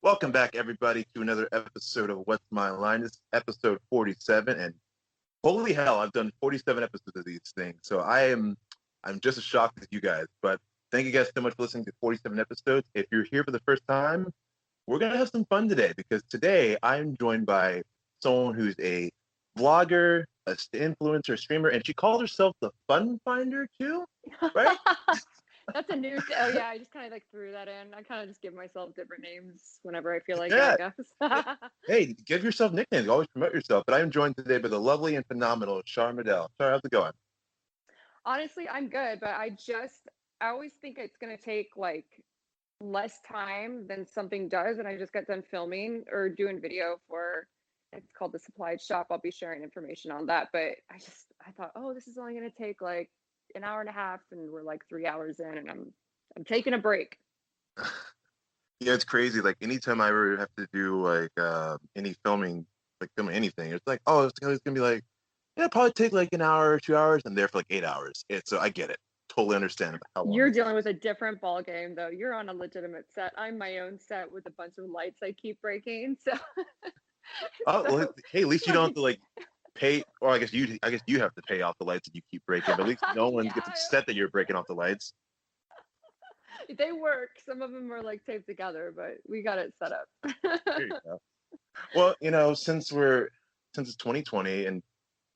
Welcome back, everybody, to another episode of What's My Line. This is episode 47, and holy hell, I've done 47 episodes of these things. So I'm just as shocked as you guys. But thank you guys so much for listening to 47 episodes. If you're here for the first time, we're gonna have some fun today because today I'm joined by someone who's a blogger, a influencer, streamer, and she calls herself the Fun Finder too, right? That's a new oh yeah, I just kind of like threw that in. I kind of just give myself different names whenever I feel like it, I Yeah. guess. Hey, give yourself nicknames. Always promote yourself. But I'm joined today by the lovely and phenomenal Char Modelle. Char, how's it going? Honestly, I'm good, but I always think it's gonna take like less time than something does, and I just got done filming or doing video for it's called the Supplied Shop. I'll be sharing information on that, but I thought, oh, this is only gonna take like an hour and a half, and we're like 3 hours in, and I'm taking a break. Yeah, it's crazy. Like anytime I ever have to do like any filming, like filming anything, it's like, oh, it's gonna be like, yeah, probably take like an hour or 2 hours. I'm there for like 8 hours. It's so I get it. Totally understand how long You're it dealing takes. with a different ball game, though. You're on a legitimate set. I'm my own set with a bunch of lights I keep breaking. So, Oh, well, so hey, at least you don't have like, to like pay, or I guess you have to pay off the lights that you keep breaking, but at least no one gets yeah, upset that you're breaking off the lights. they work. Some of them are like taped together, but we got it set up. There you go. Well, since it's 2020 and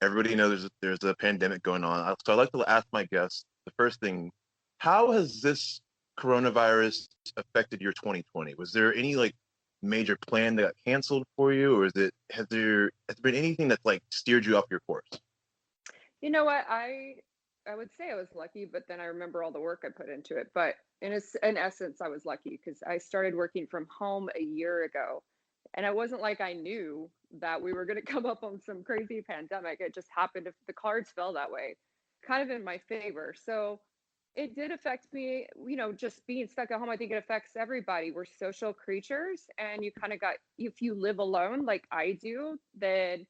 everybody knows there's a pandemic going on. So I like to ask my guests the first thing: how has this coronavirus affected your 2020? Was there any like major plan that got canceled for you, or is it has there been anything that's like steered you off your course? You know what? I would say I was lucky, but then I remember all the work I put into it. But in essence, I was lucky because I started working from home a year ago, and it wasn't like I knew that we were going to come up on some crazy pandemic. It just happened. If the cards fell that way, kind of in my favor. So it did affect me. Just being stuck at home. I think it affects everybody. We're social creatures, and you kind of got if you live alone like I do, then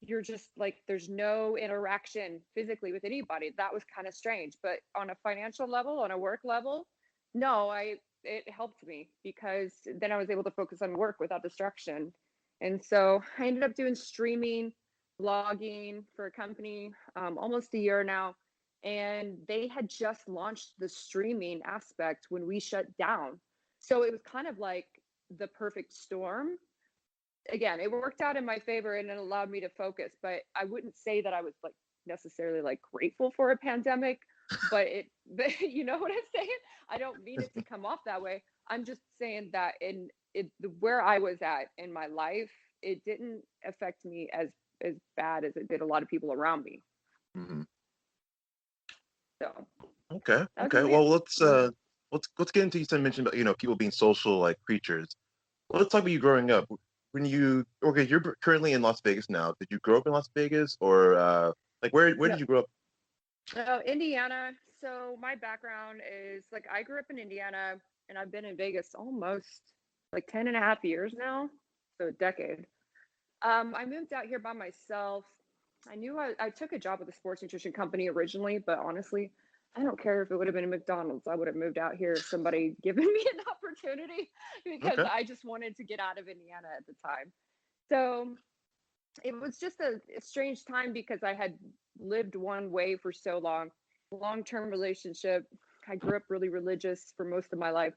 you're just like there's no interaction physically with anybody. That was kind of strange, but on a financial level, on a work level, no, I it helped me because then I was able to focus on work without distraction. And so I ended up doing streaming, blogging for a company almost a year now, and they had just launched the streaming aspect when we shut down. So it was kind of like the perfect storm. Again, it worked out in my favor and it allowed me to focus, but I wouldn't say that I was like necessarily like grateful for a pandemic, but you know what I'm saying? I don't mean it to come off that way. I'm just saying that where I was at in my life, it didn't affect me as bad as it did a lot of people around me. Hmm. So Okay, that okay. was it. Well, let's get into you. Said mentioned about people being social like creatures. Well, let's talk about you growing up. You're currently in Las Vegas now. Did you grow up in Las Vegas, or like where No, did you grow up? no, Indiana. So my background is like I grew up in Indiana and I've been in Vegas almost like 10 and a half years now. So a decade. I moved out here by myself. I took a job with a sports nutrition company originally, but honestly, I don't care if it would have been a McDonald's. I would have moved out here if somebody given me an opportunity because Okay. I just wanted to get out of Indiana at the time. So it was just a strange time because I had lived one way for so long-term relationship. I grew up really religious for most of my life,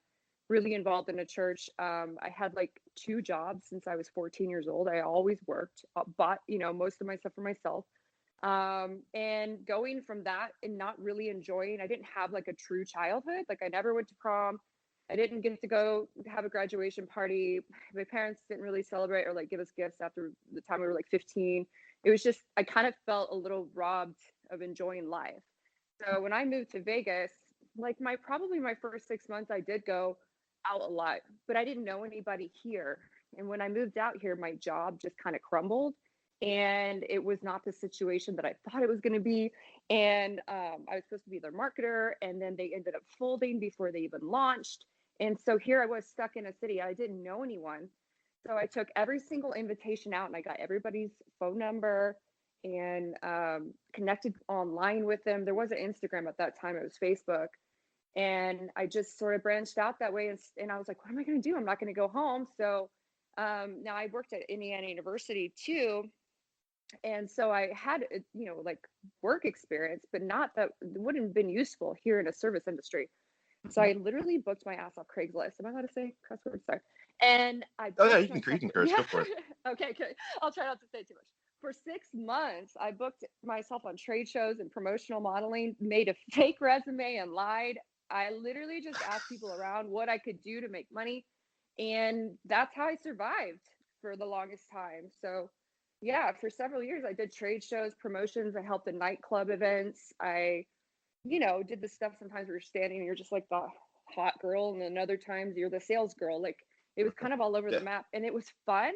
really involved in a church. I had like two jobs since I was 14 years old. I always worked, bought, most of my stuff for myself. And going from that and not really enjoying, I didn't have like a true childhood. Like I never went to prom. I didn't get to go have a graduation party. My parents didn't really celebrate or like give us gifts after the time we were like 15. It was just, I kind of felt a little robbed of enjoying life. So when I moved to Vegas, like probably my first 6 months, I did go out a lot, but I didn't know anybody here. And when I moved out here, my job just kind of crumbled. And it was not the situation that I thought it was going to be. And I was supposed to be their marketer, and then they ended up folding before they even launched. And so here I was stuck in a city. I didn't know anyone. So I took every single invitation out and I got everybody's phone number and connected online with them. There wasn't Instagram at that time, it was Facebook. And I just sort of branched out that way. And I was like, what am I going to do? I'm not going to go home. So now I worked at Indiana University too. And so I had, like work experience, but not that wouldn't have been useful here in a service industry. So I literally booked my ass off Craigslist. Am I allowed to say cuss words? Sorry. And I Oh yeah, booked you myself. can curse. Yeah. Go for it. Okay. Okay. I'll try not to say too much. For 6 months, I booked myself on trade shows and promotional modeling, made a fake resume and lied. I literally just asked people around what I could do to make money. And that's how I survived for the longest time. So, yeah, for several years, I did trade shows, promotions. I helped in nightclub events. I did the stuff sometimes where you're standing and you're just like the hot girl, and then other times you're the sales girl. Like it was kind of all over the Yeah, map, and it was fun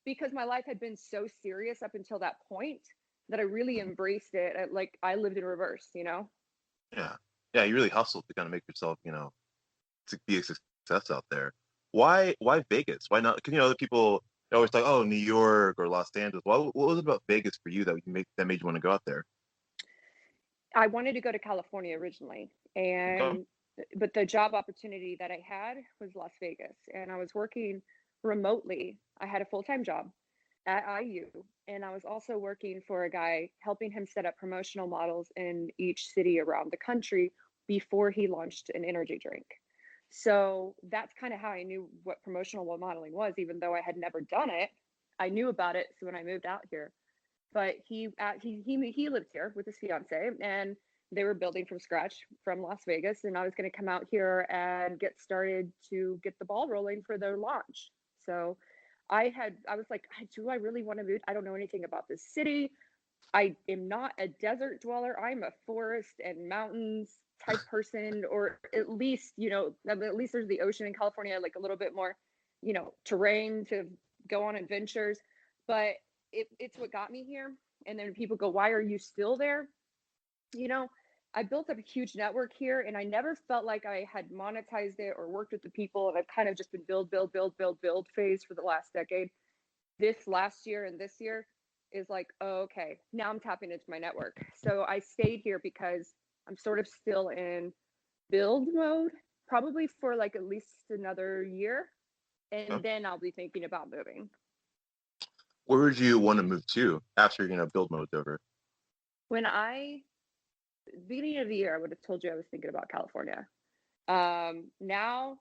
because my life had been so serious up until that point that I really embraced it. Like I lived in reverse, yeah, yeah. You really hustled to kind of make yourself, to be a success out there. Why Vegas? Why not? Because the people always talk, oh, New York or Los Angeles. What was it about Vegas for you that made you want to go out there? I wanted to go to California originally, Okay. and but the job opportunity that I had was Las Vegas, and I was working remotely. I had a full-time job at IU, and I was also working for a guy helping him set up promotional models in each city around the country before he launched an energy drink. So that's kind of how I knew what promotional modeling was, even though I had never done it. I knew about it. So when I moved out here, but he lived here with his fiance, and they were building from scratch from Las Vegas, and I was going to come out here and get started to get the ball rolling for their launch. So I was like, do I really want to move? I don't know anything about this city. I am not a desert dweller. I'm a forest and mountains type person, or at least, at least there's the ocean in California, like a little bit more, terrain to go on adventures. But it's what got me here. And then people go, why are you still there? You know, I built up a huge network here, and I never felt like I had monetized it or worked with the people. And I've kind of just been build phase for the last decade. This last year and this year is like, oh, okay, now I'm tapping into my network. So I stayed here because I'm sort of still in build mode, probably for like at least another year. And Okay. then I'll be thinking about moving. Where would you want to move to after build mode's over? When beginning of the year, I would have told you I was thinking about California. Now,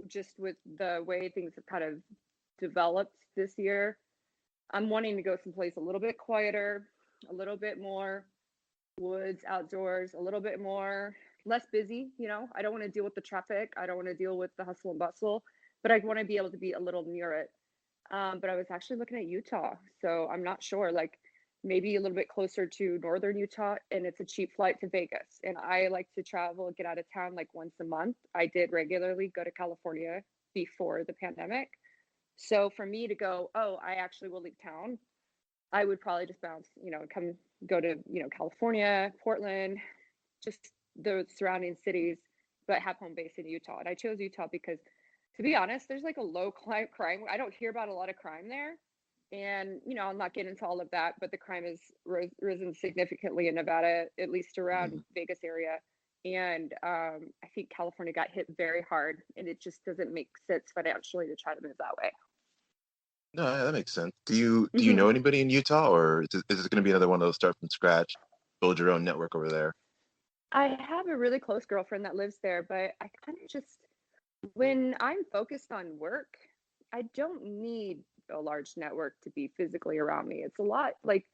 just with the way things have kind of developed this year, I'm wanting to go someplace a little bit quieter, a little bit more woods, outdoors, a little bit more less busy. I don't want to deal with the traffic. I don't want to deal with the hustle and bustle, but I want to be able to be a little near it. But I was actually looking at Utah, so I'm not sure. Like maybe a little bit closer to northern Utah, and it's a cheap flight to Vegas. And I like to travel, get out of town like once a month. I did regularly go to California before the pandemic. So for me to go, oh, I actually will leave town, I would probably just bounce, come go to, California, Portland, just the surrounding cities, but have home base in Utah. And I chose Utah because, to be honest, there's like a low crime. I don't hear about a lot of crime there. And, I'll not get into all of that, but the crime has risen significantly in Nevada, at least around Vegas area. And I think California got hit very hard, and it just doesn't make sense financially to try to move that way. No, yeah, that makes sense. Do you Mm-hmm. know anybody in Utah, or is it going to be another one of those start from scratch, build your own network over there? I have a really close girlfriend that lives there, but I kind of just, when I'm focused on work, I don't need a large network to be physically around me. It's a lot like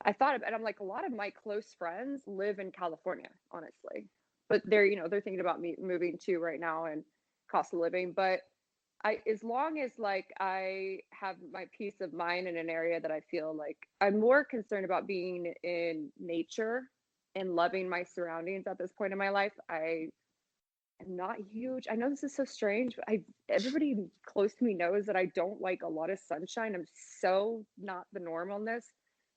I thought of, and I'm like, a lot of my close friends live in California, honestly, but they're thinking about me moving too right now and cost of living. But as long as like I have my peace of mind in an area that I feel like I'm more concerned about being in nature and loving my surroundings at this point in my life. I am not huge. I know this is so strange, but everybody close to me knows that I don't like a lot of sunshine. I'm so not the norm on this.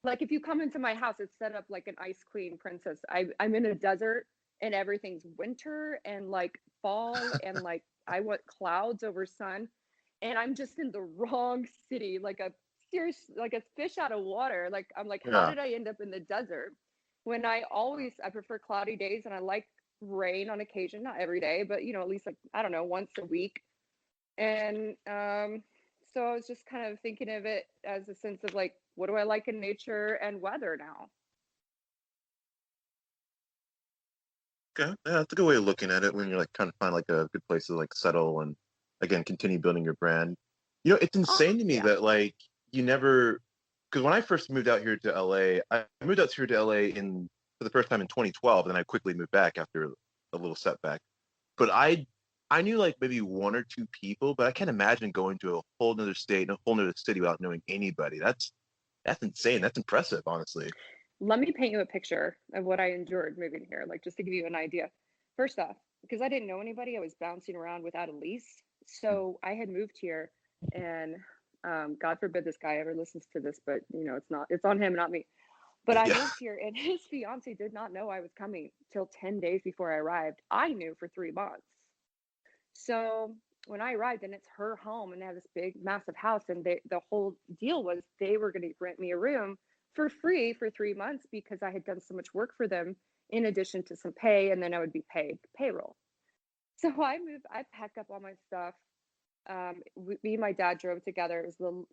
Like if you come into my house, it's set up like an ice queen princess. I'm in a desert and everything's winter and like fall and like I want clouds over sun. And I'm just in the wrong city, like like a fish out of water. Like I'm like, how Yeah. did I end up in the desert? When I prefer cloudy days and I like rain on occasion, not every day, but you know, at least like, I don't know, once a week. And so I was just kind of thinking of it as a sense of like, what do I like in nature and weather now? Okay, yeah, that's a good way of looking at it when you're like trying to find like a good place to like settle and again continue building your brand. You know, it's insane to me Yeah. that like you never because when I first moved out here to LA, I moved out here to LA in for the first time in 2012, and then I quickly moved back after a little setback. But I knew like maybe one or two people, but I can't imagine going to a whole nother state and a whole nother city without knowing anybody. That's insane. That's impressive, honestly. Let me paint you a picture of what I endured moving here, like just to give you an idea. First off, because I didn't know anybody, I was bouncing around without a lease. So I had moved here, and God forbid this guy ever listens to this, but you know, it's on him, not me. But I Yeah. moved here, and his fiance did not know I was coming till 10 days before I arrived. I knew for 3 months. So when I arrived, and it's her home, and they have this big, massive house, and the whole deal was they were going to rent me a room for free for 3 months because I had done so much work for them, in addition to some pay, and then I would be paid payroll. So I moved. I packed up all my stuff. Me and my dad drove together.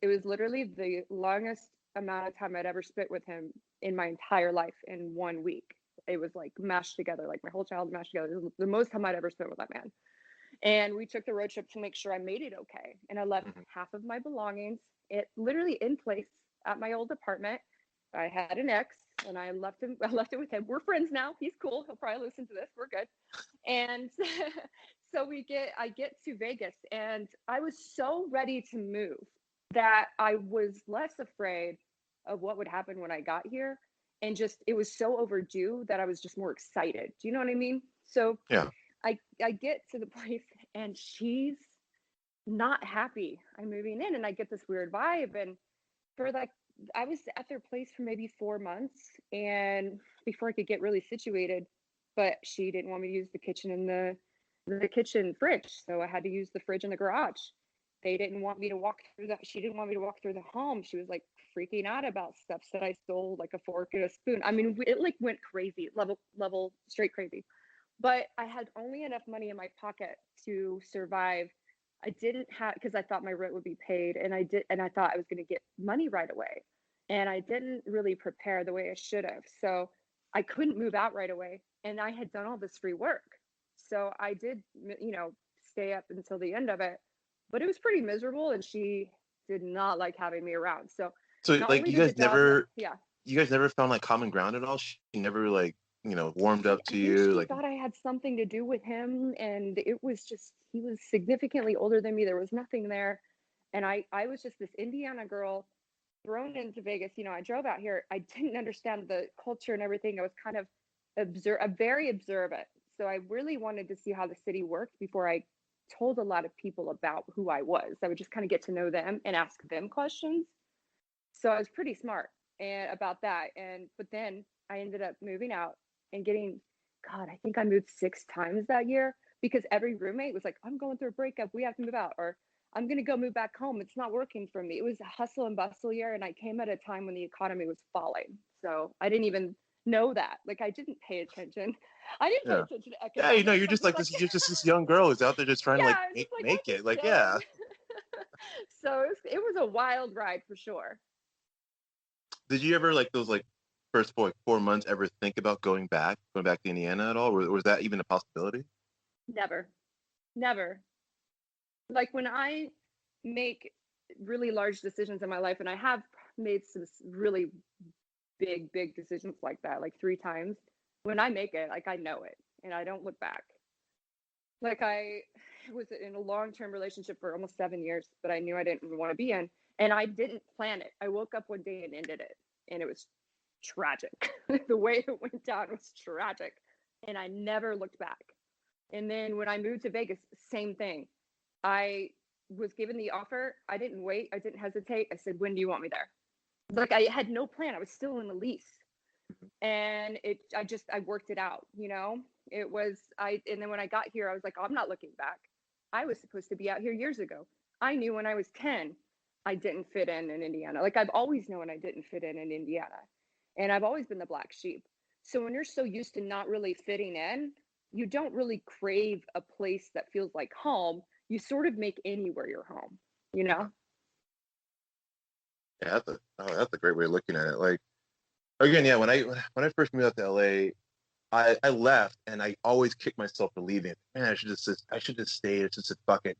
It was literally the longest amount of time I'd ever spent with him in my entire life in 1 week. It was like mashed together, like my whole childhood mashed together. It was the most time I'd ever spent with that man. And we took the road trip to make sure I made it okay. And I left Mhm. half of my belongings, it literally in place at my old apartment. I had an ex, and I left him. I left it with him. We're friends now. He's cool. He'll probably listen to this. We're good. And so I get to Vegas, and I was so ready to move that I was less afraid of what would happen when I got here. And just, it was so overdue that I was just more excited. Do you know what I mean? So Yeah. I get to the place, and she's not happy I'm moving in, and I get this weird vibe. And for like, I was at their place for maybe 4 months, and before I could get really situated, but she didn't want me to use the kitchen and the kitchen fridge, so I had to use the fridge in the garage. They didn't want me to walk through that. She didn't want me to walk through the home. She was like freaking out about stuff that I stole, like a fork and a spoon. I mean, it like went crazy, level straight crazy. But I had only enough money in my pocket to survive. I didn't have, because I thought my rent would be paid, and I thought I was going to get money right away. And I didn't really prepare the way I should have. So I couldn't move out right away. And I had done all this free work. So I did, stay up until the end of it, but it was pretty miserable. And she did not like having me around. So So not like only did the job, yeah, you guys never found like common ground at all? She never like, warmed up I to think you she like thought I had something to do with him, and it was just, he was significantly older than me. There was nothing there. And I was just this Indiana girl thrown into Vegas. You know, I drove out here. I didn't understand the culture and everything. I was kind of very observant. So I really wanted to see how the city worked before I told a lot of people about who I was. I would just kind of get to know them and ask them questions. So I was pretty smart and about that. And but then I ended up moving out and getting, God, I think I moved 6 times that year because every roommate was like, I'm going through a breakup, we have to move out, or I'm gonna go move back home, it's not working for me. It was a hustle and bustle year, and I came at a time when the economy was falling. So I didn't even know that. Like, I didn't pay attention. I didn't pay yeah. attention to Yeah, economics. you're I just just like like, this you're just this young girl who's out there just trying to like yeah, just like, I'm make it. just Like, yeah. chilling. So it was a wild ride for sure. Did you ever like those like first 4 months ever think about going back to Indiana at all? Or was that even a possibility? Never, never. Like when I make really large decisions in my life, and I have made some really big decisions like that, like 3 times. When I make it, like I know it, and I don't look back. Like I was in a long-term relationship for almost 7 years, but I knew I didn't want to be in, and I didn't plan it. I woke up one day and ended it, and it was tragic. The way it went down was tragic, and I never looked back. And then when I moved to Vegas, same thing. I was given the offer. I didn't wait. I didn't hesitate. I said, when do you want me there? Like I had no plan. I was still in the lease. And I worked it out, It was, and then when I got here, I was like, oh, I'm not looking back. I was supposed to be out here years ago. I knew when I was 10, I didn't fit in Indiana. Like I've always known I didn't fit in Indiana. And I've always been the black sheep. So when you're so used to not really fitting in, you don't really crave a place that feels like home. You sort of make anywhere your home, you know? Yeah, that's a great way of looking at it. Like again, yeah, when I first moved out to LA, I left and I always kick myself for leaving. Man, I should just stay. It's just a bucket,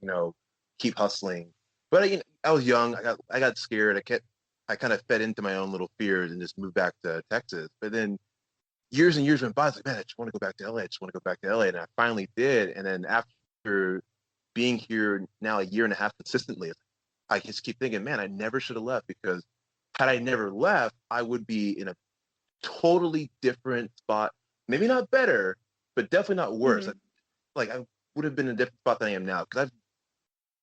keep hustling. But I was young. I got scared. I kind of fed into my own little fears and just moved back to Texas. But then years and years went by. I was like, man, I just want to go back to LA. I just want to go back to LA. And I finally did. And then after being here now a year and a half consistently, I just keep thinking, man, I never should have left, because had I never left, I would be in a totally different spot. Maybe not better, but definitely not worse. Mhm. Like I would have been in a different spot than I am now, because I've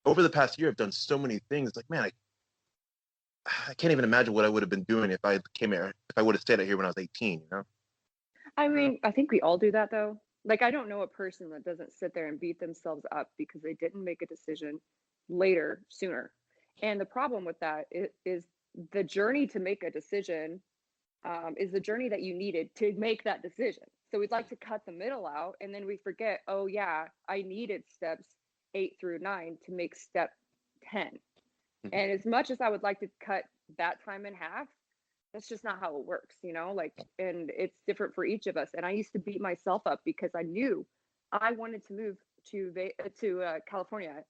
over the past year I've done so many things. Like, man, I can't even imagine what I would have been doing if I would have stayed out here when I was 18. I mean, I think we all do that though. Like, I don't know a person that doesn't sit there and beat themselves up because they didn't make a decision later, sooner. And the problem with that is the journey to make a decision is the journey that you needed to make that decision. So we'd like to cut the middle out, and then we forget, oh, yeah, I needed steps 8 through 9 to make step 10. Mhm. And as much as I would like to cut that time in half, that's just not how it works, like, and it's different for each of us. And I used to beat myself up because I knew I wanted to move to California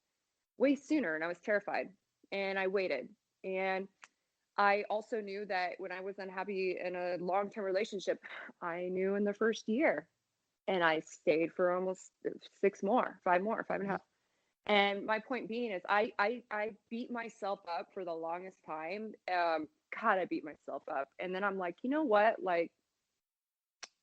way sooner, and I was terrified, and I waited. And I also knew that when I was unhappy in a long-term relationship, I knew in the first year, and I stayed for almost 6 more, 5 more, 5.5. And my point being is I beat myself up for the longest time. God, I beat myself up. And then I'm like, you know what? Like,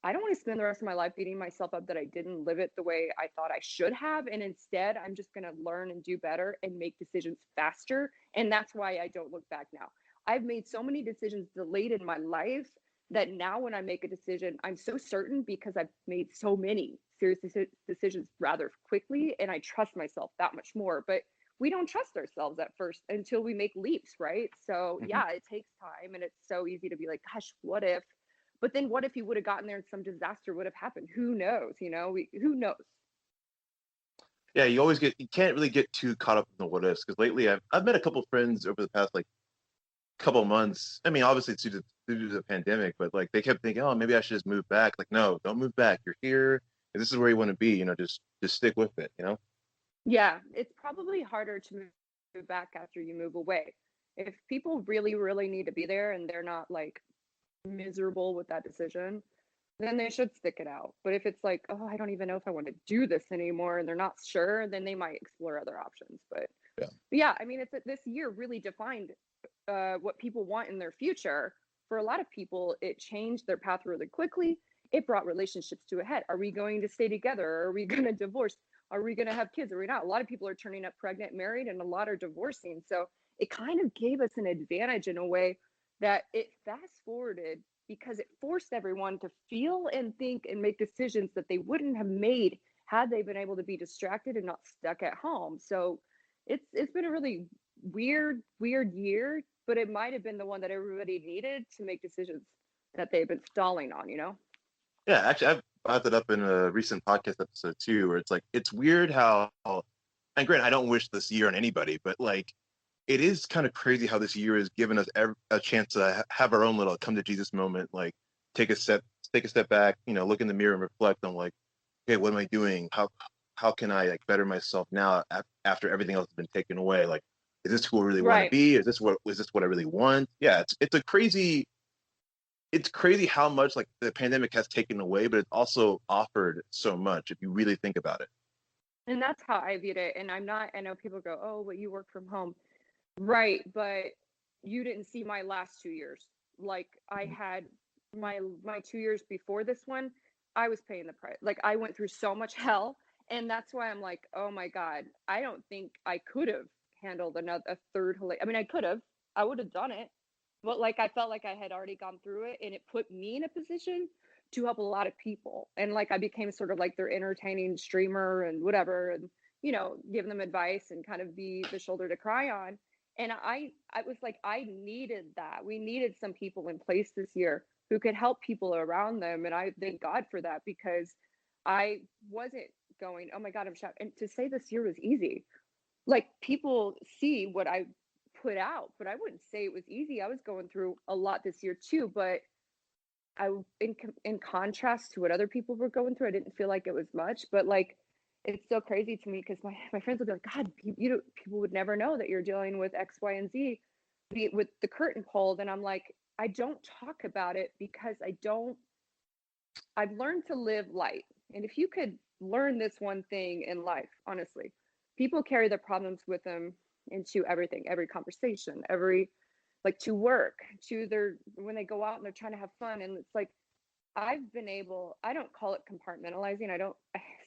I don't want to spend the rest of my life beating myself up that I didn't live it the way I thought I should have. And instead, I'm just going to learn and do better and make decisions faster. And that's why I don't look back now. I've made so many decisions delayed in my life that now when I make a decision, I'm so certain because I've made so many serious decisions rather quickly, and I trust myself that much more. But we don't trust ourselves at first until we make leaps, right? So, Mhm. yeah, it takes time, and it's so easy to be like, gosh, what if? But then what if he would have gotten there and some disaster would have happened? Who knows? Who knows? Yeah, you can't really get too caught up in the what ifs, because lately I've met a couple friends over the past like couple months. I mean, obviously it's due to the pandemic, but like they kept thinking, oh, maybe I should just move back. Like, no, don't move back. You're here, and this is where you want to be. Just stick with it. Yeah, it's probably harder to move back after you move away. If people really, really need to be there and they're not like miserable with that decision, then they should stick it out. But if it's like, oh, I don't even know if I want to do this anymore and they're not sure, then they might explore other options. Yeah. But yeah, I mean, this year really defined what people want in their future. For a lot of people, it changed their path really quickly. It brought relationships to a head. Are we going to stay together? Are we going to divorce? Are we going to have kids? Are we not? A lot of people are turning up pregnant, married, and a lot are divorcing. So it kind of gave us an advantage in a way that it fast forwarded because it forced everyone to feel and think and make decisions that they wouldn't have made had they been able to be distracted and not stuck at home. So it's been a really weird year, but it might have been the one that everybody needed to make decisions that they've been stalling on. Yeah, actually, I've brought that up in a recent podcast episode too, where it's like it's weird how, and granted, I don't wish this year on anybody, but like it is kind of crazy how this year has given us a chance to have our own little come to Jesus moment, like take a step, take a step back, look in the mirror and reflect on like, okay, what am I doing? How can I like better myself now after everything else has been taken away? Like, is this who I really want to Right. be? Is this what I really want? Yeah, it's crazy how much like the pandemic has taken away, but it's also offered so much if you really think about it. And that's how I viewed it. And I know people go, oh, but you work from home. Right. But you didn't see my last 2 years. Like, I had my 2 years before this one, I was paying the price. Like, I went through so much hell. And that's why I'm like, oh my God, I don't think I could have handled a third. I mean, I could have, I would have done it. But like, I felt like I had already gone through it, and it put me in a position to help a lot of people. And like, I became sort of like their entertaining streamer and whatever, and give them advice and kind of be the shoulder to cry on. And I was like, I needed that. We needed some people in place this year who could help people around them. And I thank God for that, because I wasn't going, oh my God, I'm shocked. And to say this year was easy, like people see what I put out, but I wouldn't say it was easy. I was going through a lot this year too, but in contrast to what other people were going through, I didn't feel like it was much. But like, it's so crazy to me because my friends would be like, God, people would never know that you're dealing with X, Y, and Z, with the curtain pulled. And I'm like, I don't talk about it because I've learned to live light. And if you could learn this one thing in life, honestly, people carry their problems with them into everything, every conversation, every, like, to work, to their, when they go out and they're trying to have fun. And it's like, I've been able, I don't call it compartmentalizing.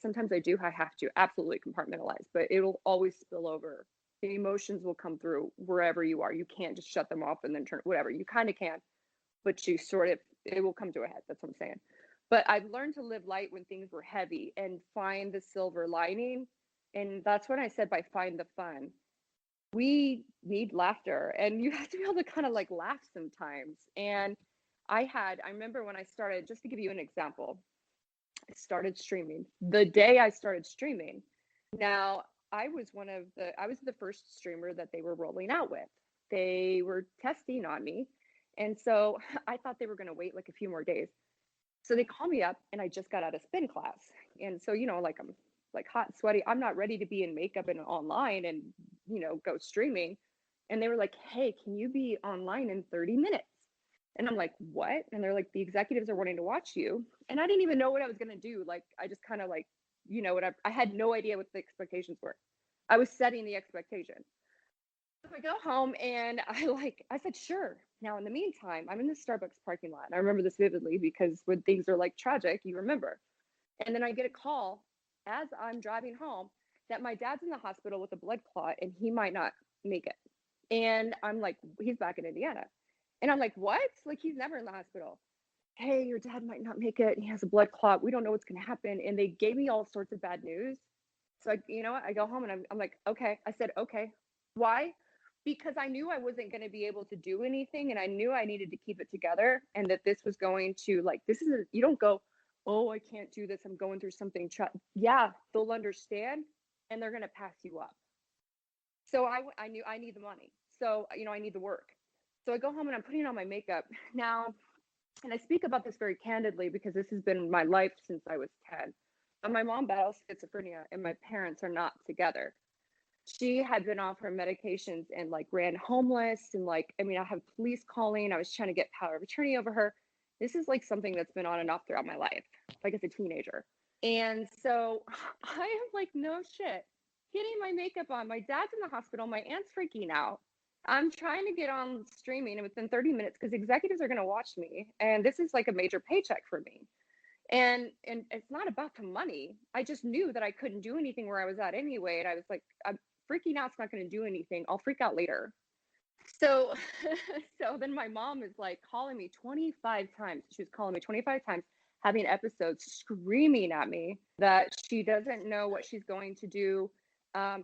Sometimes I do, I have to absolutely compartmentalize, but it'll always spill over. The emotions will come through wherever you are. You can't just shut them off and then turn, whatever. You kind of can, but you sort of, it will come to a head. That's what I'm saying. But I've learned to live light when things were heavy and find the silver lining. And that's when I said by find the fun. We need laughter and you have to be able to kind of like laugh sometimes. And I remember when I started, just to give you an example, I started streaming. The day I started streaming, now I was the first streamer that they were rolling out with. They were testing on me. And so I thought they were going to wait like a few more days. So they call me up and I just got out of spin class. And so, like I'm like hot and sweaty. I'm not ready to be in makeup and online and, go streaming. And they were like, hey, can you be online in 30 minutes? And I'm like, what? And they're like, the executives are wanting to watch you. And I didn't even know what I was going to do. Like, I just kind of like, I had no idea what the expectations were. I was setting the expectation. So I go home and I said, sure. Now, in the meantime, I'm in the Starbucks parking lot. And I remember this vividly because when things are like tragic, you remember. And then I get a call as I'm driving home that my dad's in the hospital with a blood clot and he might not make it. And I'm like, he's back in Indiana. And I'm like, what? Like, he's never in the hospital. Hey, your dad might not make it. He has a blood clot. We don't know what's going to happen. And they gave me all sorts of bad news. So, you know what? I go home and I'm like, okay. I said, okay. Why? Because I knew I wasn't going to be able to do anything. And I knew I needed to keep it together and that this was going to, like, you don't go, oh, I can't do this. I'm going through something. Yeah, they'll understand and they're going to pass you up. So I knew I need the money. So, I need the work. So I go home and I'm putting on my makeup now. And I speak about this very candidly because this has been my life since I was 10. But my mom battles schizophrenia and my parents are not together. She had been off her medications and like ran homeless. And like, I mean, I have police calling. I was trying to get power of attorney over her. This is like something that's been on and off throughout my life, like as a teenager. And so I am like, no shit, getting my makeup on. My dad's in the hospital. My aunt's freaking out. I'm trying to get on streaming and within 30 minutes because executives are going to watch me. And this is like a major paycheck for me. And it's not about the money. I just knew that I couldn't do anything where I was at anyway. And I was like, I'm freaking out. It's not going to do anything. I'll freak out later. So, so then my mom is like calling me 25 times. She was calling me 25 times, having episodes screaming at me that she doesn't know what she's going to do.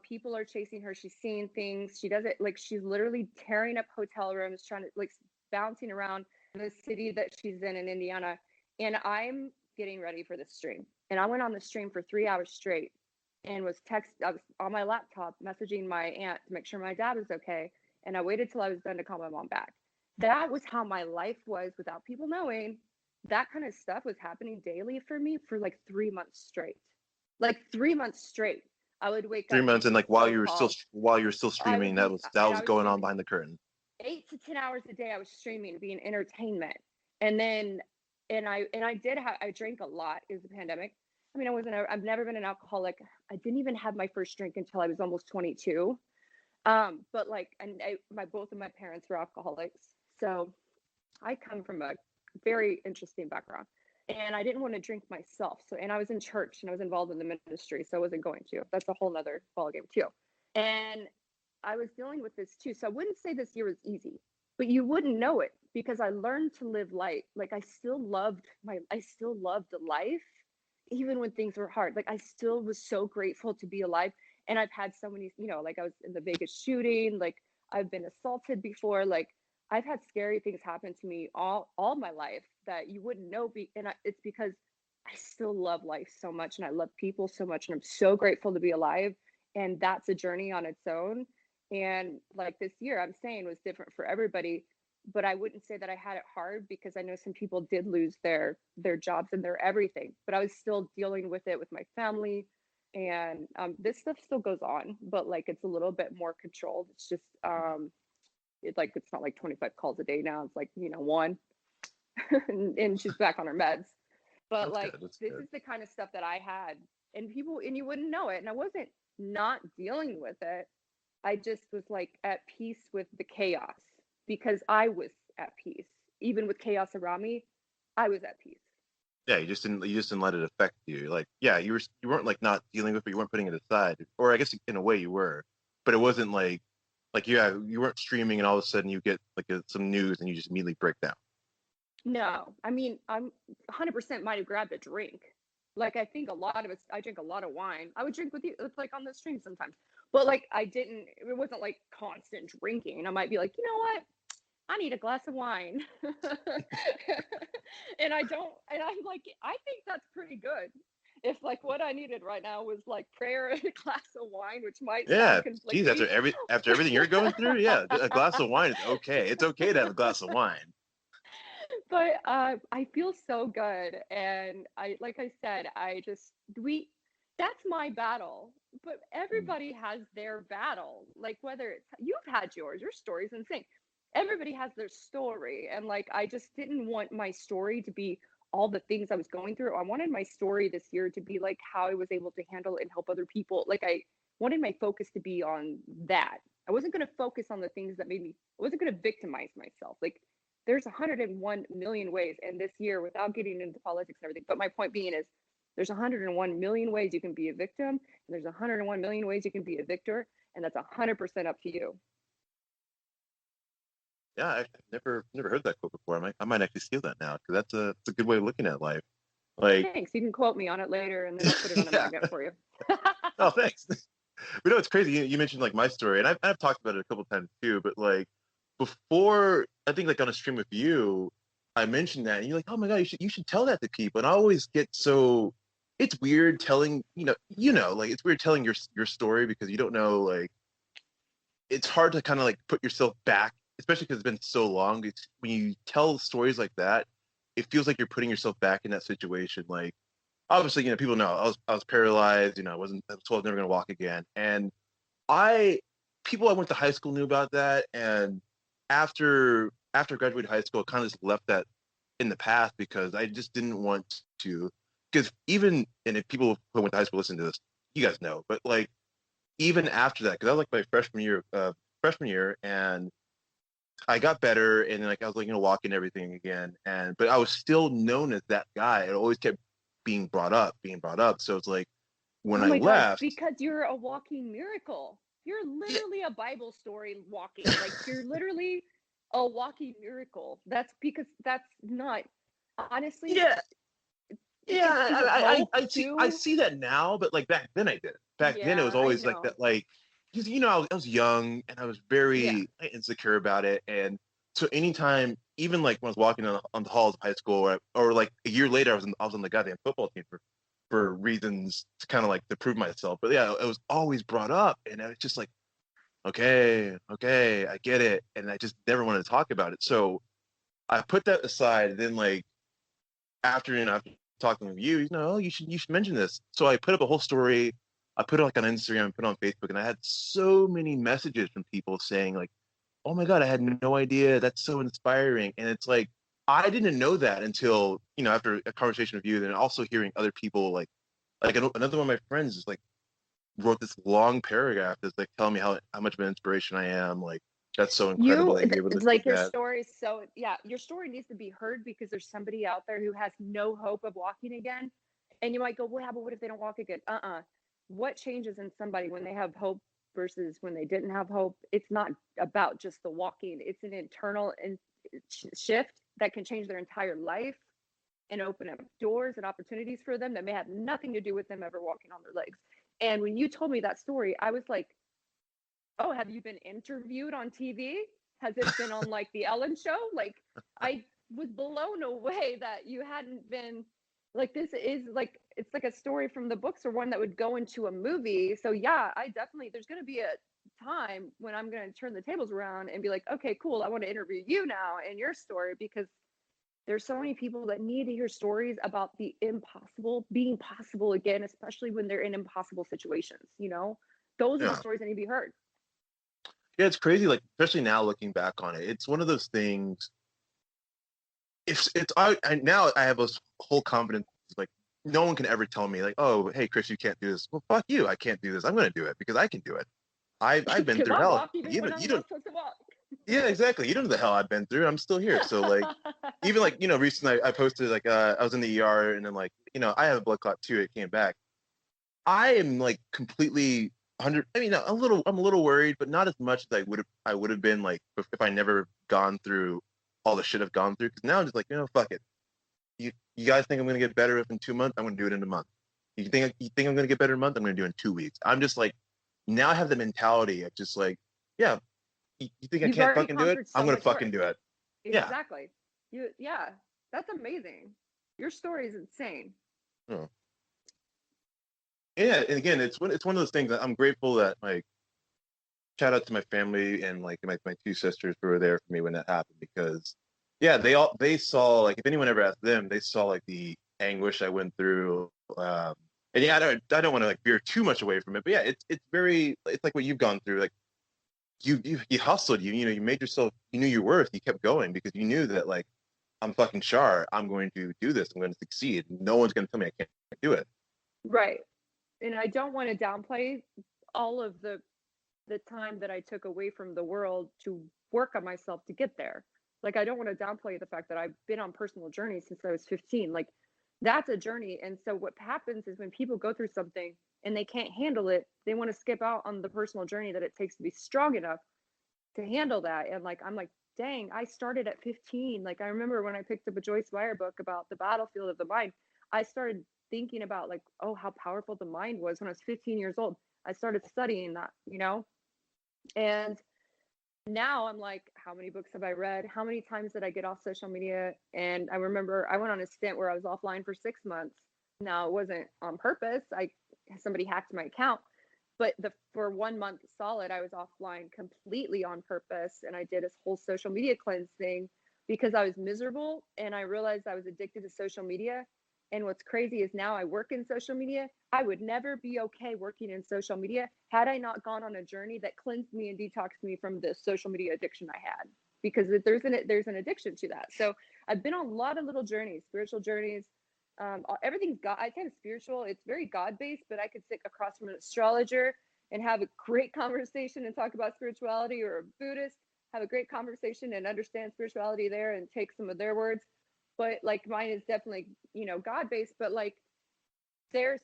People are chasing her. She's seeing things. She doesn't, like, she's literally tearing up hotel rooms, trying to, like, bouncing around the city that she's in Indiana. And I'm getting ready for this stream. And I went on the stream for 3 hours straight and I was on my laptop messaging my aunt to make sure my dad was okay. And I waited till I was done to call my mom back. That was how my life was without people knowing. That kind of stuff was happening daily for me for like 3 months straight. Like 3 months straight. I would wake up 3 months, and to like phone calls. while you were still I streaming, would that be, was that and was I was going on streaming behind the curtain. 8 to 10 hours a day. I was streaming, being entertainment. And then, I did have, I drank a lot. It was the pandemic. I mean, I've never been an alcoholic. I didn't even have my first drink until I was almost 22. But like, both of my parents were alcoholics. So I come from a very interesting background and I didn't want to drink myself. So, and I was in church and I was involved in the ministry. So I wasn't going to, that's a whole nother ballgame too. And I was dealing with this too. So I wouldn't say this year was easy, but you wouldn't know it because I learned to live light. Like I still loved life, even when things were hard. Like I still was so grateful to be alive. And I've had so many, like I was in the Vegas shooting, like I've been assaulted before, like I've had scary things happen to me all my life that you wouldn't know. It's because I still love life so much and I love people so much and I'm so grateful to be alive. And that's a journey on its own. And like this year, I'm saying was different for everybody, but I wouldn't say that I had it hard because I know some people did lose their jobs and their everything. But I was still dealing with it with my family, and this stuff still goes on, but like it's a little bit more controlled. It's just it's like it's not like 25 calls a day now. It's like one, and she's back on her meds. But That's like good. That's this good. is the kind of stuff that I had, and people and you wouldn't know it, and I wasn't not dealing with it. I just was like at peace with the chaos because I was at peace. Even with chaos around me, I was at peace. Yeah, you just didn't let it affect you. You're like, yeah, you weren't like not dealing with it, but you weren't putting it aside. Or I guess in a way you were, but it wasn't like yeah, you weren't streaming and all of a sudden you get like some news and you just immediately break down. No, I mean, I'm 100% might have grabbed a drink. Like I think a lot of us, I drink a lot of wine. I would drink with you. It's like on the stream sometimes, but like I didn't. It wasn't like constant drinking. I might be like, you know what? I need a glass of wine. And I don't, and I'm like, I think that's pretty good. If like what I needed right now was like prayer and a glass of wine, which might Yeah, sound geez, conflicting. after everything you're going through, yeah, a glass of wine is okay. It's okay to have a glass of wine. But I feel so good. And like I said, that's my battle. But Mm. everybody has their battle. Like whether it's, you've had yours, your story's insane. Everybody has their story. And like, I just didn't want my story to be all the things I was going through. I wanted my story this year to be like how I was able to handle it and help other people. Like I wanted my focus to be on that. I wasn't going to focus on the things that made me, I wasn't going to victimize myself. Like there's 101 million ways. And this year, without getting into politics and everything, but my point being is there's 101 million ways you can be a victim, and there's 101 million ways you can be a victor, and that's 100% up to you. Yeah, I've never heard that quote before. I might actually steal that now because that's a good way of looking at life. Like, Thanks. You can quote me on it later, and then I'll put it on a yeah. magnet for you. Oh, thanks. But no, it's crazy. You mentioned like my story, and I've talked about it a couple times too. But like before, I think like on a stream with you, I mentioned that, and you're like, "Oh my God, you should tell that to people." And I always get so it's weird telling like it's weird telling your story because you don't know like it's hard to kind of like put yourself back, especially because it's been so long. It's when you tell stories like that, it feels like you're putting yourself back in that situation. Like obviously, people know I was paralyzed. I was told I was never going to walk again, and I people I went to high school knew about that, and after I graduated high school, I kind of just left that in the past because I just didn't want to. Because even and if people who went to high school listen to this, you guys know, but like even after that, because I was like my freshman year, and I got better, and like I was like walking everything again, and but I was still known as that guy. It always kept being brought up. So it's like when Oh I my gosh, left, because you're a walking miracle. You're yeah, literally a Bible story walking. Like you're literally a walking miracle. That's because that's not honestly, yeah, is yeah. it hope I too? see that now, but like back then I did. Back then it was Yeah, I always like know. that, like because I was young and I was Yeah. very insecure about it, and so anytime, even like when I was walking on the halls of high school, or like a year later, I was on the goddamn football team for reasons to kind of like to prove myself. But yeah, it was always brought up, and I was just like, okay, I get it, and I just never wanted to talk about it. So I put that aside. And then like after talking with you, you should mention this. So I put up a whole story. I put it like on Instagram, put it on Facebook, and I had so many messages from people saying like, "Oh my God, I had no idea. That's so inspiring." And it's like I didn't know that until after a conversation with you, and also hearing other people like another one of my friends is like wrote this long paragraph that's like telling me how much of an inspiration I am. Like that's so incredible that you're able to say Like your that. story is so, yeah, your story needs to be heard because there's somebody out there who has no hope of walking again. And you might go, well, yeah, but what if they don't walk again? What changes in somebody when they have hope versus when they didn't have hope? It's not about just the walking, it's an internal shift that can change their entire life and open up doors and opportunities for them that may have nothing to do with them ever walking on their legs. And when you told me that story, I was like, oh, have you been interviewed on TV? Has it been on like the Ellen show? Like I was blown away that you hadn't been. Like this is like it's like a story from the books or one that would go into a movie. So yeah, I definitely there's going to be a time when I'm going to turn the tables around and be like, okay, cool, I want to interview you now and your story, because there's so many people that need to hear stories about the impossible being possible again, especially when they're in impossible situations, you know? Those are the Yeah. stories that need to be heard. Yeah, it's crazy, like especially now looking back on it. It's one of those things. If it's I now I have this whole confidence, like no one can ever tell me like, oh, hey Chris, you can't do this. Well, fuck you, I can't do this. I'm gonna do it because I can do it. I've been Because through I hell. walk even You when don't I'm you not don't supposed to walk. yeah, exactly. You don't know the hell I've been through. I'm still here. So like even like, recently I posted like I was in the ER and then like, I have a blood clot too. It came back. I am like completely 100. I mean, I'm a little worried, but not as much as I would have been like if I never gone through all the shit I've gone through. Because now I'm just like, fuck it. You guys think I'm gonna get better within 2 months? I'm gonna do it in a month. You think I'm gonna get better in a month? I'm gonna do it in 2 weeks. I'm just like now I have the mentality of just like, yeah, you think I You've can't already fucking do it? conquered I'm so gonna much fucking worse. do it. Yeah. Exactly. Yeah, that's amazing. Your story is insane. Oh. Yeah, and again, it's one of those things that I'm grateful that like shout out to my family and like my two sisters who were there for me when that happened because yeah, they saw like if anyone ever asked them, they saw like the anguish I went through. And yeah, I don't want to like veer too much away from it, but yeah, it's like what you've gone through. Like you hustled, you made yourself, you knew your worth, you kept going because you knew that like I'm fucking Char, I'm going to do this, I'm going to succeed. No one's going to tell me I can't do it. Right. And I don't want to downplay all of the time that I took away from the world to work on myself to get there. Like I don't want to downplay the fact that I've been on personal journeys since I was 15. Like that's a journey. And so what happens is when people go through something and they can't handle it, they want to skip out on the personal journey that it takes to be strong enough to handle that. And like I'm like, dang, I started at 15. Like I remember when I picked up a Joyce Meyer book about the battlefield of the mind, I started thinking about like, oh, how powerful the mind was when I was 15 years old. I started studying that, and now I'm like, how many books have I read? How many times did I get off social media? And I remember I went on a stint where I was offline for 6 months. Now it wasn't on purpose. Somebody hacked my account, but for 1 month solid, I was offline completely on purpose, and I did a whole social media cleanse thing because I was miserable and I realized I was addicted to social media. And what's crazy is now I work in social media. I would never be okay working in social media had I not gone on a journey that cleansed me and detoxed me from the social media addiction I had. Because there's an addiction to that. So I've been on a lot of little journeys, spiritual journeys. Everything's God. I kind of spiritual. It's very God based, but I could sit across from an astrologer and have a great conversation and talk about spirituality, or a Buddhist, have a great conversation and understand spirituality there and take some of their words. But like mine is definitely, God based, but like there's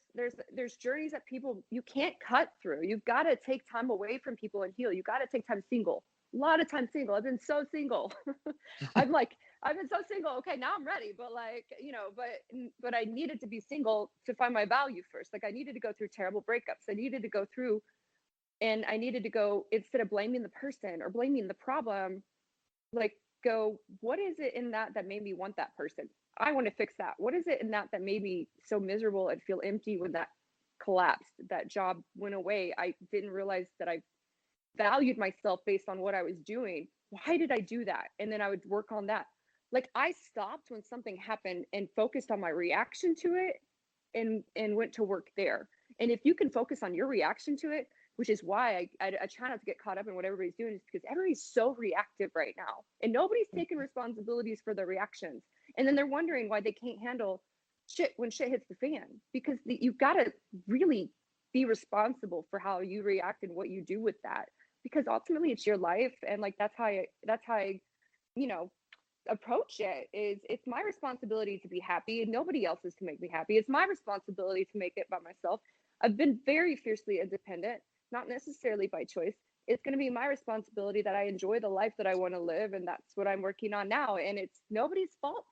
journeys that people you can't cut through. You've got to take time away from people and heal. You got to take time single. A lot of time single. I've been so single. I'm like, I've been so single. Okay, now I'm ready, but like, but I needed to be single to find my value first. Like I needed to go through terrible breakups. I needed to go through, and I needed to go, instead of blaming the person or blaming the problem, like go, what is it in that made me want that person? I want to fix that. What is it in that made me so miserable and feel empty when that collapsed, that job went away? I didn't realize that I valued myself based on what I was doing. Why did I do that? And then I would work on that. Like I stopped when something happened and focused on my reaction to it, and went to work there. And if you can focus on your reaction to it, which is why I try not to get caught up in what everybody's doing, is because everybody's so reactive right now and nobody's taking responsibilities for their reactions. And then they're wondering why they can't handle shit when shit hits the fan, because you've got to really be responsible for how you react and what you do with that, because ultimately it's your life. And like that's how I you know approach it. Is it's my responsibility to be happy and nobody else's to make me happy. It's my responsibility to make it by myself. I've been very fiercely independent, not necessarily by choice. It's going to be my responsibility that I enjoy the life that I want to live, and that's what I'm working on now. And it's nobody's fault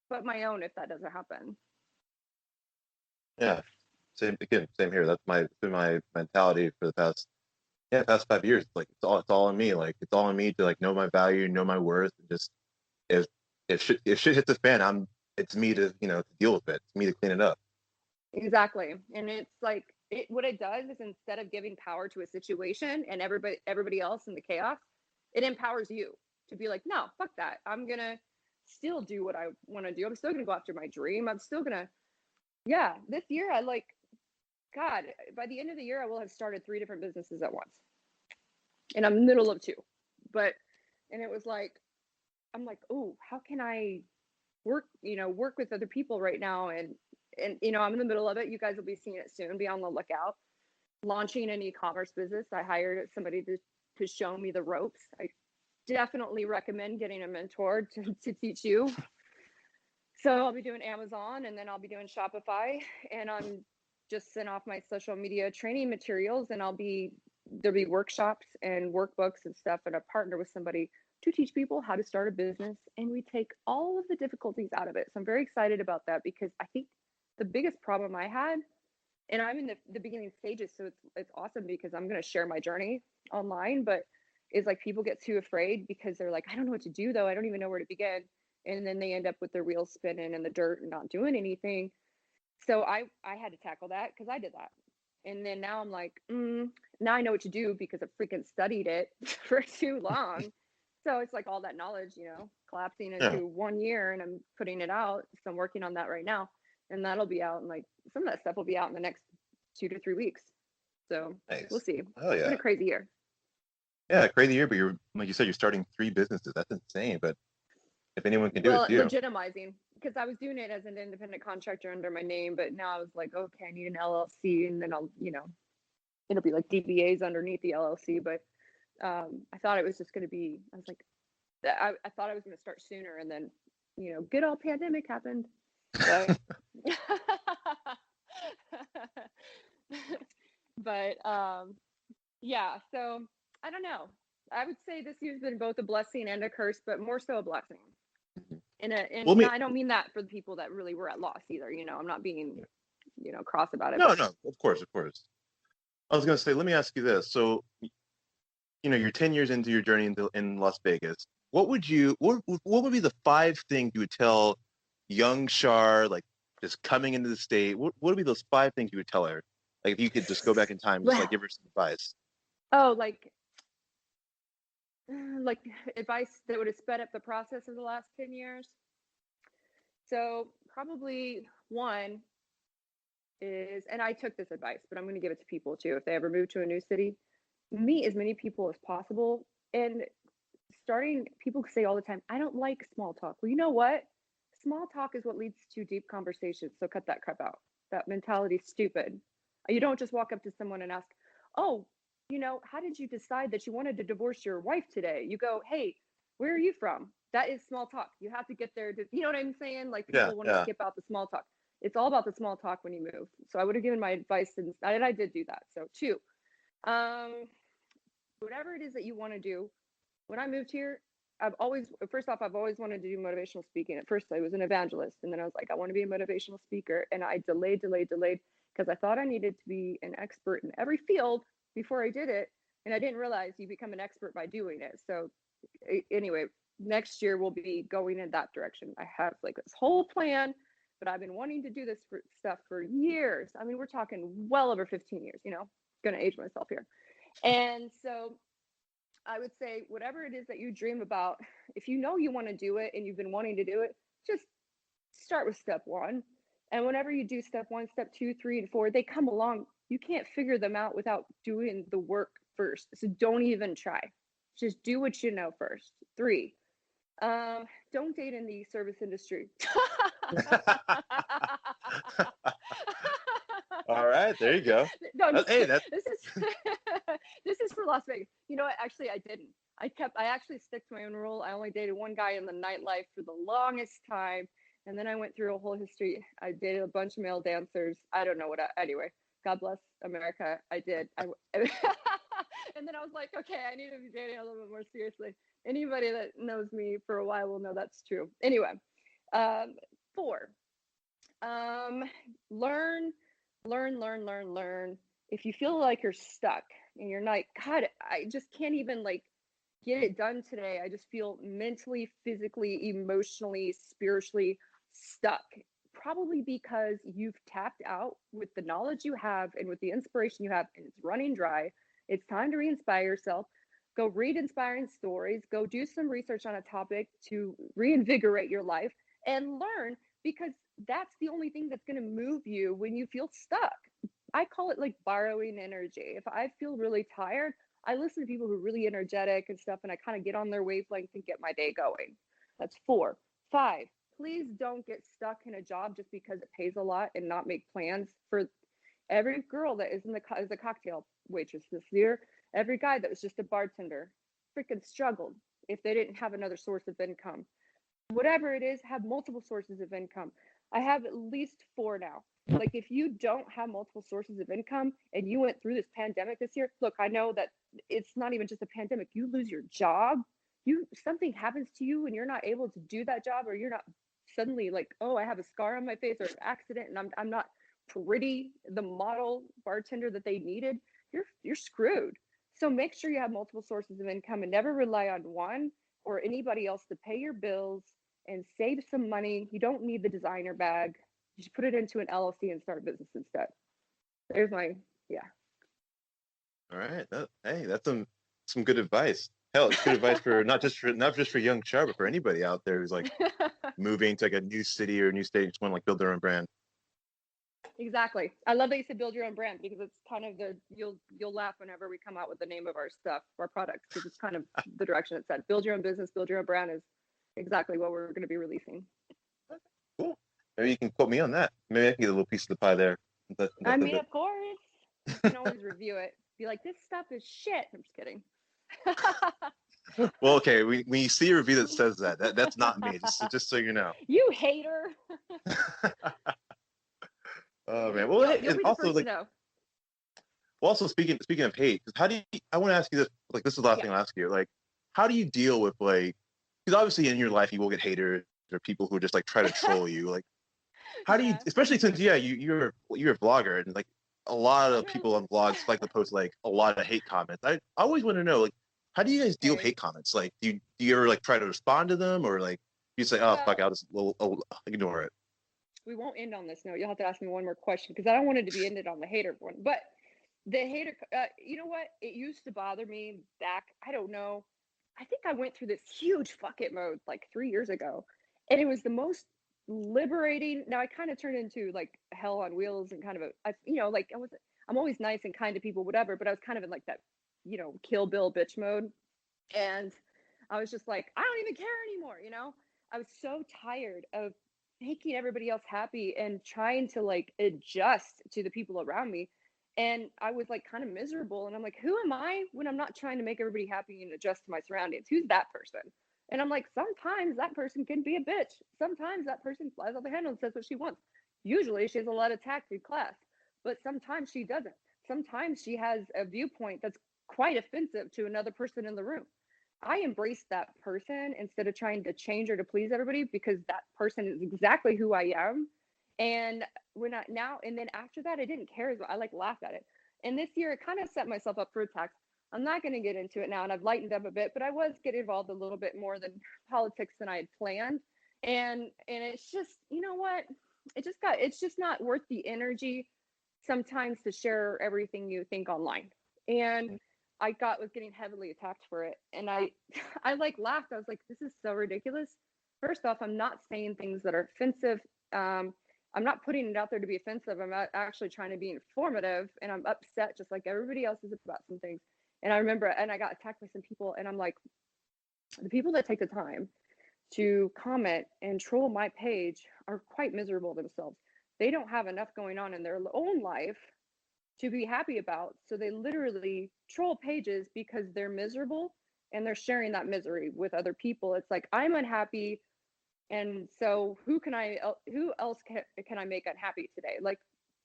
but my own if that doesn't happen. Yeah. Same here. That's been my mentality for the past 5 years. Like it's all on me. Like it's all on me to like know my value, know my worth, and just if if shit hits the fan, it's me to, to deal with it. It's me to clean it up. Exactly. And it's like what it does is instead of giving power to a situation and everybody else in the chaos, it empowers you to be like, no, fuck that. I'm gonna still do what I want to do. I'm still gonna go after my dream. I'm still gonna, yeah. This year, God, by the end of the year, I will have started 3 different businesses at once, and I'm in the middle of 2. But, and it was like, I'm like, oh, how can I work with other people right now? And I'm in the middle of it. You guys will be seeing it soon. Be on the lookout. Launching an e-commerce business. I hired somebody to show me the ropes. I definitely recommend getting a mentor to teach you. So I'll be doing Amazon, and then I'll be doing Shopify, and I'm just sent off my social media training materials, and there'll be workshops and workbooks and stuff, and I partner with somebody to teach people how to start a business, and we take all of the difficulties out of it. So I'm very excited about that, because I think the biggest problem I had, and I'm in the beginning stages, so it's awesome because I'm going to share my journey online, but is like people get too afraid because they're like, I don't know what to do though. I don't even know where to begin. And then they end up with their wheels spinning in the dirt and not doing anything. So I had to tackle that because I did that. And then now I'm like, now I know what to do because I freaking studied it for too long. So it's like all that knowledge, collapsing Yeah. into 1 year, and I'm putting it out. So I'm working on that right now, and that'll be out. And like some of that stuff will be out in the next 2 to 3 weeks. So we'll Nice. see. Oh It's been yeah. a crazy year. Yeah, crazy year, but you're like you said, you're starting 3 businesses. That's insane. But if anyone can do it, Well, it's you. legitimizing, because I was doing it as an independent contractor under my name, but now I was like, okay, I need an LLC, and then it'll be like DBAs underneath the LLC. But I thought it was just going to be. I was like, I thought I was going to start sooner, and then good old pandemic happened. But but yeah, so I don't know. I would say this year's been both a blessing and a curse, but more so a blessing. Mhm. And Well, me, I don't mean that for the people that really were at loss either. I'm not being, cross about it, no, but no, of course, of course. I was gonna say, let me ask you this. So, you're 10 years into your journey in Las Vegas. What would be the 5 things you would tell young Shar, like just coming into the state? What would be those 5 things you would tell her? Like if you could just go back in time, just like well, give her some advice. oh, like advice that would have sped up the process of the last 10 years. So probably one is, and I took this advice, but I'm going to give it to people too. If they ever move to a new city, meet as many people as possible. And people say all the time, I don't like small talk. Well, you know what? Small talk is what leads to deep conversations. So cut that crap out. That mentality's stupid. You don't just walk up to someone and ask, oh, how did you decide that you wanted to divorce your wife today? You go, hey, where are you from? That is small talk. You have to get there to, you know what I'm saying? Like Yeah, people want to yeah. skip out the small talk. It's all about the small talk when you move. So I would have given my advice, and I did do that. So 2, whatever it is that you want to do. When I moved here, I've always wanted to do motivational speaking. At first, I was an evangelist, and then I was like, I want to be a motivational speaker. And I delayed because I thought I needed to be an expert in every field before I did it. And I didn't realize you become an expert by doing it. So, anyway, next year we'll be going in that direction. I have like this whole plan, but I've been wanting to do this stuff for years. I mean, we're talking well over 15 years, going to age myself here. And so I would say, whatever it is that you dream about, if you know you want to do it and you've been wanting to do it, just start with step 1. And whenever you do step 1, step 2, 3, and 4, they come along. You can't figure them out without doing the work first. So don't even try. Just do what you know first. 3, don't date in the service industry. All right, there you go. No, I'm just Hey, kidding. that's This is this is for Las Vegas. You know what? Actually, I didn't. I actually stick to my own rule. I only dated one guy in the nightlife for the longest time, and then I went through a whole history. I dated a bunch of male dancers. I don't know anyway. God bless America. I did. And then I was like, okay, I need to be dating a little bit more seriously. Anybody that knows me for a while will know that's true. Anyway, 4. Um, learn, learn. If you feel like you're stuck and you're like, God, I just can't even like get it done today. I just feel mentally, physically, emotionally, spiritually stuck, probably because you've tapped out with the knowledge you have and with the inspiration you have, and it's running dry. It's time to re-inspire yourself. Go read inspiring stories, go do some research on a topic to reinvigorate your life and learn, because that's the only thing that's going to move you when you feel stuck. I call it like borrowing energy. If I feel really tired, I listen to people who are really energetic and stuff, and I kind of get on their wavelength and get my day going. That's 4. 5, please don't get stuck in a job just because it pays a lot and not make plans for every girl that is is a cocktail waitress this year, every guy that was just a bartender freaking struggled if they didn't have another source of income. Whatever it is, have multiple sources of income. I have at least 4 now. Like, if you don't have multiple sources of income and you went through this pandemic this year, look, I know that it's not even just a pandemic. You lose your job, something happens to you and you're not able to do that job, or you're not suddenly like, oh, I have a scar on my face or an accident and I'm not pretty, the model bartender that they needed, you're screwed. So make sure you have multiple sources of income and never rely on one or anybody else to pay your bills, and save some money. You don't need the designer bag. You should put it into an LLC and start a business instead. There's my, yeah. All right. Hey, that's some good advice. Hell, it's good advice for not just for young Char, but for anybody out there who's like moving to like a new city or a new state and just want to like build their own brand. Exactly. I love that you said build your own brand, because it's kind of you'll laugh whenever we come out with the name of our stuff, our products, because it's kind of the direction it's at. Build your own business, build your own brand is exactly what we're going to be releasing. Cool. Maybe you can quote me on that. Maybe I can get a little piece of the pie there. I mean, of course, you can always review it. Be like, this stuff is shit. I'm just kidding. Well, okay. When you see a review that says that's not me. Just so you know. You hater. Oh man. Well, You'll and be the also first like, to know. well, also speaking of hate, how do you? I want to ask you this. Like, this is the last thing I'll ask you. Like, how do you deal with like? Because obviously in your life you will get haters or people who just like try to troll you. Like, how do you? Especially since you're a vlogger and like a lot of people on vlogs like to post like a lot of hate comments. I always want to know, like, how do you guys deal with hate comments? Like, do you ever like try to respond to them, or like you say, oh fuck, I'll ignore it. We won't end on this note. You'll have to ask me one more question, because I don't want it to be ended on the hater one. But the hater, you know what? It used to bother me back. I don't know. I think I went through this huge fuck it mode like 3 years ago, and it was the most liberating. Now I kind of turned into like hell on wheels and kind of like I'm always nice and kind to people, whatever. But I was kind of in like that, Kill Bill bitch mode, and I was just like, I don't even care anymore. I was so tired of making everybody else happy and trying to like adjust to the people around me. And I was like kind of miserable. And I'm like, who am I when I'm not trying to make everybody happy and adjust to my surroundings? Who's that person? And I'm like, sometimes that person can be a bitch. Sometimes that person flies off the handle and says what she wants. Usually she has a lot of tact in class, but sometimes she doesn't. Sometimes she has a viewpoint that's quite offensive to another person in the room. I embrace that person instead of trying to change or to please everybody, because that person is exactly who I am. And and then after that, I didn't care as well. I like laughed at it. And this year, it kind of set myself up for attacks. I'm not going to get into it now, and I've lightened up a bit, but I was getting involved a little bit more than politics than I had planned. And it's just, you know what? It's just not worth the energy sometimes to share everything you think online. And was getting heavily attacked for it. And I like laughed. I was like, this is so ridiculous. First off, I'm not saying things that are offensive. I'm not putting it out there to be offensive. I'm actually trying to be informative, and I'm upset just like everybody else is about some things. And I remember, and I got attacked by some people, and I'm like, the people that take the time to comment and troll my page are quite miserable themselves. They don't have enough going on in their own life to be happy about. So they literally troll pages because they're miserable and they're sharing that misery with other people. It's like, I'm unhappy. And so who else can I make unhappy today? Like,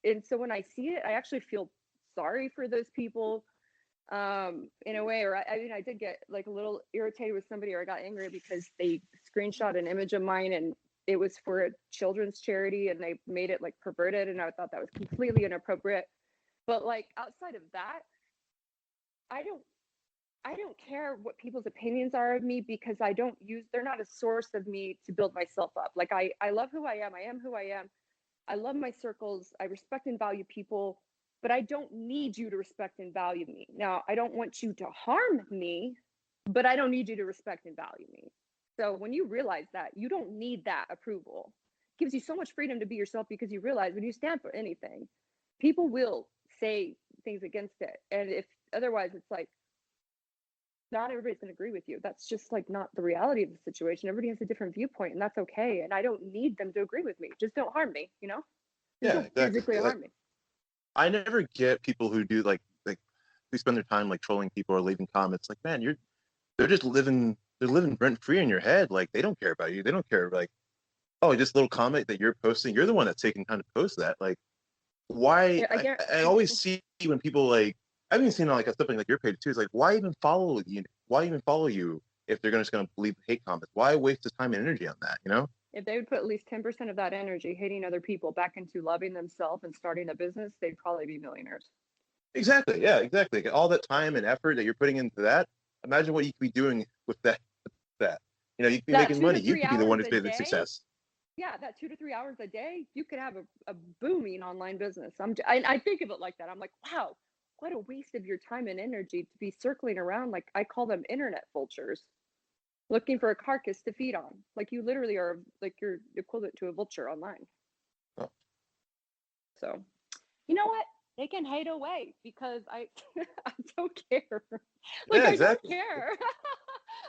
and so when I see it, I actually feel sorry for those people in a way. Or I mean, I did get like a little irritated with somebody, or I got angry because they screenshot an image of mine and it was for a children's charity and they made it like perverted. And I thought that was completely inappropriate. But like outside of that, I don't I don't care what people's opinions are of me because they're not a source of me to build myself up. Like I love who I am. I am who I am. I love my circles. I respect and value people, but I don't need you to respect and value me. Now, I don't want you to harm me, but I don't need you to respect and value me. So when you realize that, you don't need that approval. It gives you so much freedom to be yourself because you realize when you stand for anything, people will say things against it. And if otherwise, it's like, not everybody's going to agree with you. That's just like not the reality of the situation. Everybody has a different viewpoint, and that's okay. And I don't need them to agree with me. Just don't harm me, you know? Just Yeah, don't exactly. physically Like harm me. I never get people who do like who spend their time like trolling people or leaving comments. Like, man, they're living rent free in your head. Like they don't care about you. They don't care like, oh, just a little comment that you're posting. You're the one that's taking time to post that. Like, why? Yeah, I get. I always see when people like I've even seen on like something like your page too. It's like, why even follow you? Why even follow you if they're just gonna leave hate comments? Why waste the time and energy on that? You know? If they would put at least 10% of that energy hating other people back into loving themselves and starting a business, they'd probably be millionaires. Exactly. Yeah, exactly. All that time and effort that you're putting into that, imagine what you could be doing with that. You know, you could be That making two money. to You three could be the one hours who's a made the day, success. yeah, that 2 to 3 hours a day, you could have a booming online business. I think of it like that. I'm like, wow, what a waste of your time and energy to be circling around. Like I call them internet vultures, looking for a carcass to feed on. Like you literally are like you're equivalent to a vulture online. Oh, So you know what? They can hate away because I I don't care. Like yeah, I don't exactly. care.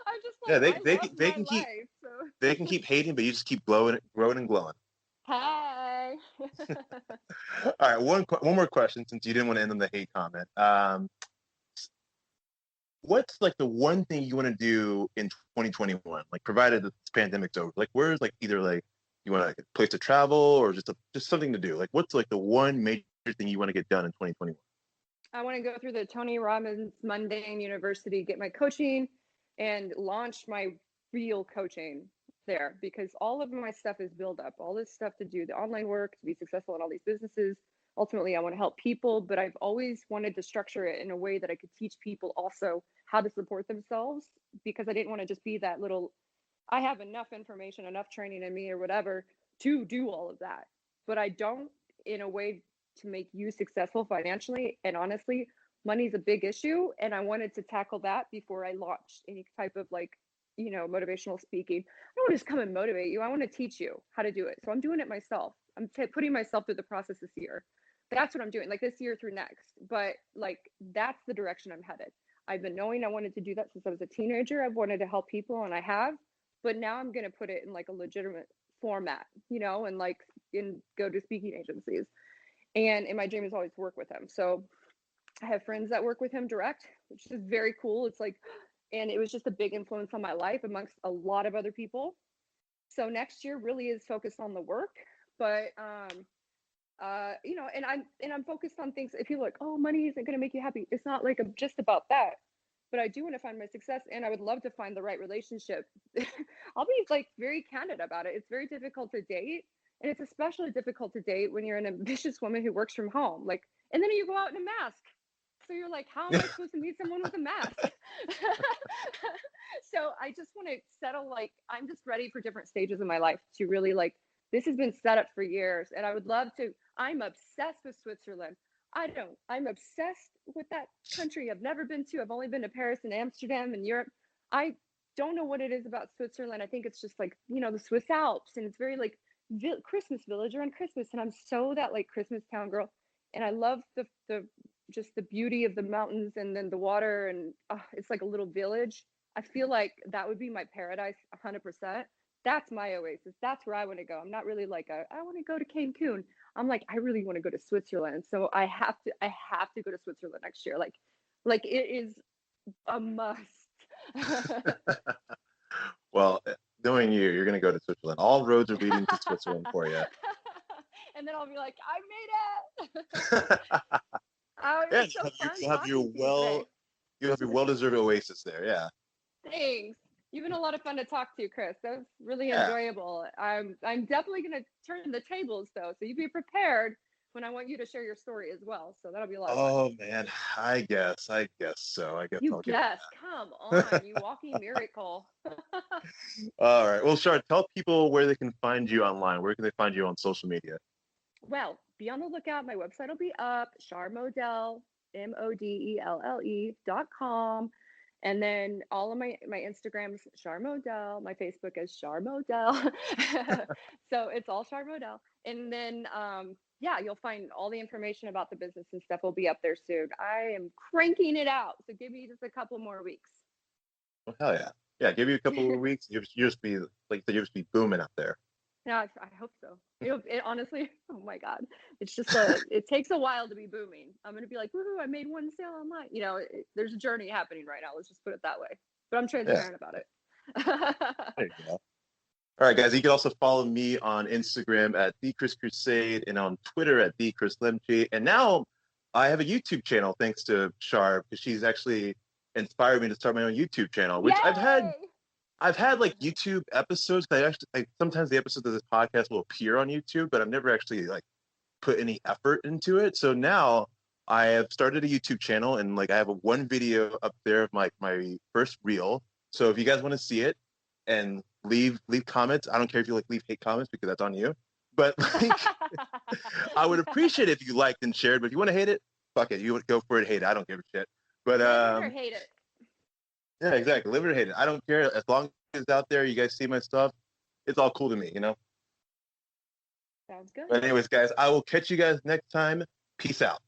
I'm just Yeah, like I love they my can keep life. So hating, but you just keep growing and glowing. hey. All right, one more question since you didn't want to end on the hate comment. What's like the one thing you want to do in 2021? Like, provided this pandemic's over, like where's like either like you want like a place to travel or just something to do? Like, what's like the one major thing you want to get done in 2021? I want to go through the Tony Robbins Mundane University, get my coaching, and launch my real coaching there because all of my stuff is built up. All this stuff to do the online work, to be successful in all these businesses. Ultimately, I want to help people, but I've always wanted to structure it in a way that I could teach people also how to support themselves because I didn't want to just be that little, I have enough information, enough training in me or whatever to do all of that. But I don't in a way to make you successful financially. And honestly, money's a big issue. And I wanted to tackle that before I launched any type of like, motivational speaking. I don't want to just come and motivate you. I want to teach you how to do it. So I'm doing it myself. I'm putting myself through the process this year. That's what I'm doing, like this year through next. But like, that's the direction I'm headed. I've been knowing I wanted to do that since I was a teenager. I've wanted to help people and I have, but now I'm going to put it in like a legitimate format, and like go to speaking agencies. And my dream is always to work with him. So I have friends that work with him direct, which is very cool. It's like, and it was just a big influence on my life amongst a lot of other people. So next year really is focused on the work, but and I'm focused on things. If you're like, oh, money isn't going to make you happy, it's not like I'm just about that. But I do want to find my success, and I would love to find the right relationship. I'll be like very candid about it. It's very difficult to date, and it's especially difficult to date when you're an ambitious woman who works from home. Like, and then you go out in a mask. So you're like, how am I supposed to meet someone with a mask? So I just want to settle, like, I'm just ready for different stages of my life to really like, this has been set up for years. And I would love to, I'm obsessed with Switzerland. I'm obsessed with that country. I've never been to, I've only been to Paris and Amsterdam and Europe. I don't know what it is about Switzerland. I think it's just like, the Swiss Alps, and it's very like Christmas village around Christmas. And I'm so that like Christmas town girl. And I love the just the beauty of the mountains and then the water, and it's like a little village. I feel like that would be my paradise 100%. That's my oasis. That's where I want to go. I'm not really like I want to go to Cancun. I'm like, I really want to go to Switzerland. So I have to go to Switzerland next year. Like it is a must. Well, knowing you, you're going to go to Switzerland. All roads are leading to Switzerland for you. And then I'll be like, I made it. Oh, it Yeah, was so fun you have talking to you today. you have your well-deserved oasis there. Yeah, Thanks. You've been a lot of fun to talk to, Chris. That was really yeah. enjoyable. I'm definitely going to turn the tables though, so you be prepared when I want you to share your story as well. So that'll be a lot of fun. Oh man, I guess so. I guess You I'll get guess. Come on, you walking miracle. All right. Well, Shar, tell people where they can find you online. Where can they find you on social media? Well, be on the lookout. My website will be up, Char Modelle, Modelle.com. And then all of my Instagrams, Char Modelle. My Facebook is Char Modelle. So it's all Char Modelle. And then, yeah, you'll find all the information about the business and stuff will be up there soon. I am cranking it out. So give me just a couple more weeks. Oh, hell yeah. Yeah, give you a couple of weeks. You just be like you just be booming out there. Yeah, I hope so. It honestly, oh my God, it's just it takes a while to be booming. I'm gonna be like, woohoo, I made one sale online. There's a journey happening right now. Let's just put it that way. But I'm Yeah, transparent about it. there you go. All right, guys. You can also follow me on Instagram at TheChrisCrusade and on Twitter at TheChrisLemche. And now I have a YouTube channel thanks to Char because she's actually inspired me to start my own YouTube channel, which Yay! I've had like YouTube episodes. Sometimes the episodes of this podcast will appear on YouTube, but I've never actually like put any effort into it. So now I have started a YouTube channel and like I have one video up there of my first reel. So if you guys want to see it and leave comments, I don't care if you like leave hate comments because that's on you. But like I would appreciate it if you liked and shared. But if you want to hate it, fuck it. You would go for it, hate it. I don't give a shit. But Live it or hate it. yeah, exactly. Live it or hate it. I don't care. As long as it's out there, you guys see my stuff, it's all cool to me, you know? Sounds good. But anyways, guys, I will catch you guys next time. Peace out.